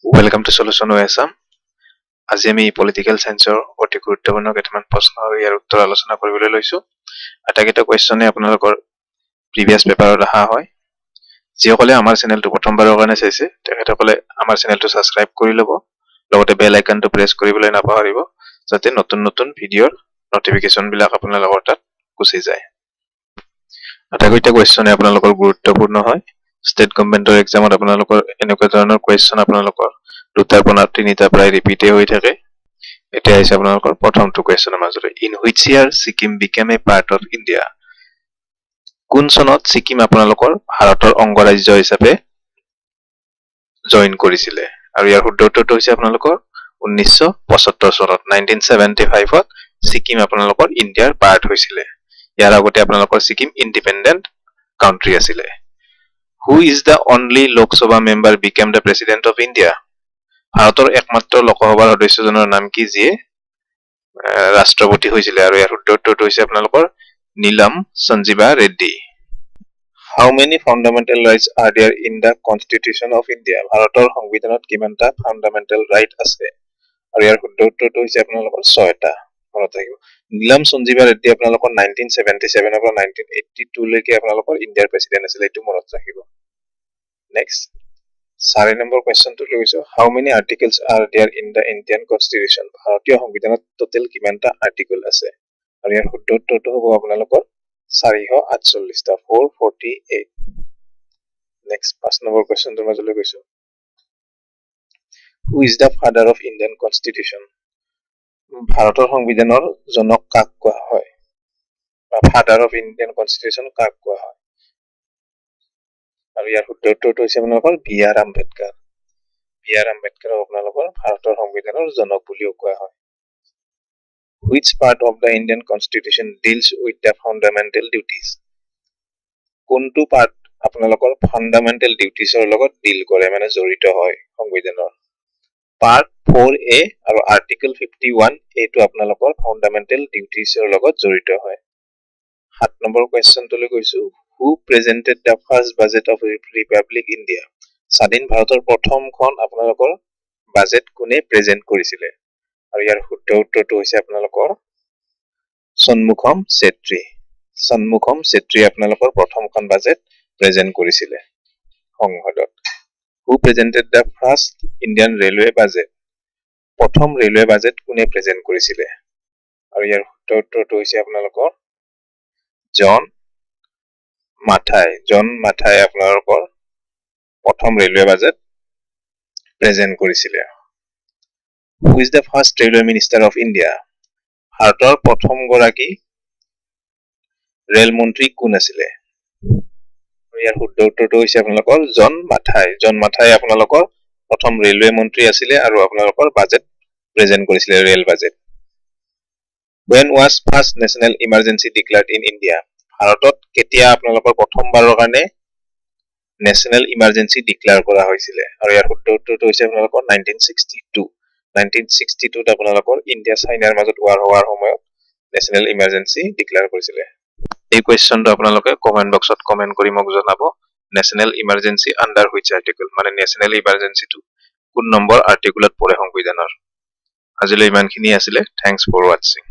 Welcome to Solution OSM. আজি আমি political সায়েন্সৰ অতি গুৰুত্বপূৰ্ণ কেইটামান প্ৰশ্ন আৰু ইয়াৰ উত্তৰ আলোচনা কৰিবলৈ লৈছো। আটাইকেইটা কোৱেশ্চনে আপোনালোকৰ প্ৰিভিয়াছ পেপাৰত অহা হয়। যিসকলে আমাৰ চেনেলটো প্ৰথমবাৰৰ কাৰণে চাইছে তেখেতসকলে আমাৰ চেনেলটো সাবস্ক্ৰাইব কৰি ল'ব, লগতে বেল আইকনটো প্ৰেছ কৰিবলৈ নাপাহৰিব যাতে নতুন নতুন ভিডিঅ'ৰ নটিফিকেশ্যন বিলাক আপোনালোকৰ তাত গুচি যায়। আটাইকেইটা কোৱেশ্চনে আপোনালোকৰ গুৰুত্বপূৰ্ণ হয়। ষ্টেট গভৰ্ণমেণ্টৰ এক্সামত আপোনালোকৰ এনেকুৱা ধৰণৰ কোৱেশ্চন আপোনালোকৰ দুটাৰ পৰা তিনিটা প্ৰায় ৰিপিটে হৈ থাকে। এতিয়া আহিছে আপোনালোকৰ প্ৰথমটো কোৱেশ্চনৰ মাজৰে, in which year Sikkim became A part of India. কোন চনত ছিকিম আপোনালোকৰ ভাৰতৰ অংগৰাজ্য হিচাপে জইন কৰিছিলে? আৰু ইয়াৰ শুদ্ধ উত্তৰটো হৈছে আপোনালোকৰ 1975 চনত 1975ত ছিকিম আপোনালোকৰ ইণ্ডিয়াৰ পাৰ্ট হৈছিলে। ইয়াৰ আগতে আপোনালোকৰ ছিকিম ইণ্ডিপেণ্ডেণ্ট কাউন্ট্ৰি আছিলে। Who is the only Lok Sabha member became the President of India? ভাৰতৰ একমাত্ৰ লোকসভাৰ সদস্যজনৰ নাম কি যিয়ে ৰাষ্ট্ৰপতি হৈছিলে? আৰু ইয়াৰ শুদ্ধ উত্তৰটো হৈছে আপোনালোকৰ Neelam Sanjiva Reddy. How many fundamental rights are there in the Constitution of India? ভাৰতৰ সংবিধানত কিমানটা ফাণ্ডামেণ্টেল ৰাইট আছে? আৰু ইয়াৰ শুদ্ধ উত্তৰটো হৈছে আপোনালোকৰ 6টা। মনত ৰাখিব, নীলম সঞ্জীৱা ৰেড্ডী আপোনালোকৰ 1977 পৰা 1982 লৈকে আপোনালোকৰ ইণ্ডিয়াৰ প্ৰেচিডেণ্ট আছিল, এইটো মনত ৰাখিব। নেক্সট 4 নম্বৰ কোৱেশ্চনটো লৈছো, how many articles are there in the Indian constitution. ভাৰতীয় সংবিধানত টোটেল কিমানটা আৰ্টিকল আছে? আৰু ইয়াৰ শুদ্ধ উত্তৰটো হ'ব আপোনালোকৰ 448টা, 448। নেক্সট 5 নম্বৰ কোৱেশ্চনটোৰ মাজলৈ গৈছো, who is the father of Indian constitution. ভাৰতৰ সংবিধানৰ জনক কাক কোৱা হয়? বা ফাদাৰ অফ ইণ্ডিয়ান কনষ্টিটিউশ্যন কাক কোৱা হয়? আৰু ইয়াৰ শুদ্ধ উত্তৰটো হৈছে আপোনালোকৰ B R Ambedkar. B R আম্বেদকাৰক আপোনালোকৰ ভাৰতৰ সংবিধানৰ জনক বুলিও কোৱা হয়। Which part of the Indian constitution deals with the fundamental duties. কোনটো পাৰ্ট আপোনালোকৰ ফাণ্ডামেণ্টেল ডিউটিছৰ লগত ডিল কৰে, মানে জড়িত হয় সংবিধানৰ? পাৰ্ট 4A আৰু আৰ্টিকল 51 এইটো আপোনালোকৰ ফাণ্ডামেণ্টেল ডিউটিছৰ লগত জড়িত হয়। 7 নম্বৰ কোৱেশ্চনটোলৈ গৈছো, who presented the first budget of republic India. স্বাধীন ভাৰতৰ প্ৰথমখন আপোনালোকৰ বাজেট কোনে প্ৰেজেন্ট কৰিছিলে? আৰু ইয়াৰ শুদ্ধ উত্তৰটো হৈছে আপোনালোকৰ সন্মুখম চেত্ৰী। সন্মুখম চেত্ৰী আপোনালোকৰ প্ৰথমখন বাজেট প্ৰেজেন্ট কৰিছিলে সংসদত। Who presented the first Indian railway budget. প্ৰথম ৰেলৱে বাজেট কোনে প্ৰেজেন্ট কৰিছিলে? আৰু ইয়াৰ শুদ্ধ উত্তৰটো হৈছে আপোনালোকৰ জন মাথাই। জন মাথাই আপোনালোকৰ প্ৰথম ৰেলৱে বাজেট প্ৰেজেন্ট কৰিছিলে। Who is the first railway minister of India. ভাৰতৰ প্ৰথম গৰাকী ৰেল মন্ত্ৰী কোন আছিলে? ইয়াৰ শুদ্ধ উত্তৰটো হৈছে আপোনালোকৰ জন মাথাই। জন মাথাই আপোনালোকৰ প্ৰথম ৰেলৱে মন্ত্ৰী আছিলে আৰু আপোনালোকৰ বাজেট প্ৰেজেন্ট কৰিছিলে, rail budget. When was first national emergency declared in India? ভাৰতত কেতিয়া আপোনালোকৰ প্ৰথমবাৰৰ কাৰণে নেশ্যনেল ইমাৰ্জেঞ্চি ডিক্লেয়াৰ কৰা হৈছিলে? আৰু ইয়াৰ শুদ্ধ উত্তৰটো হৈছে আপোনালোকৰ 1962। 1962ত আপোনালোকৰ ইণ্ডিয়া চাইনাৰ মাজত ৱাৰ হোৱাৰ সময়ত নেশ্যনেল ইমাৰ্জেঞ্চি ডিক্লেয়াৰ কৰিছিলে। এই কোৱেশ্চনটো আপোনালোকে কমেন্ট বক্সত কমেন্ট কৰি মোক জনাব, national emergency under which article, মানে নেশ্যনেল ইমাৰ্জেঞ্চিটো কোন নম্বৰ আৰ্টিকলত পৰে সংবিধানৰ। আজিলৈ ইমানখিনি আছিলে। Thanks for ৱাটছিং।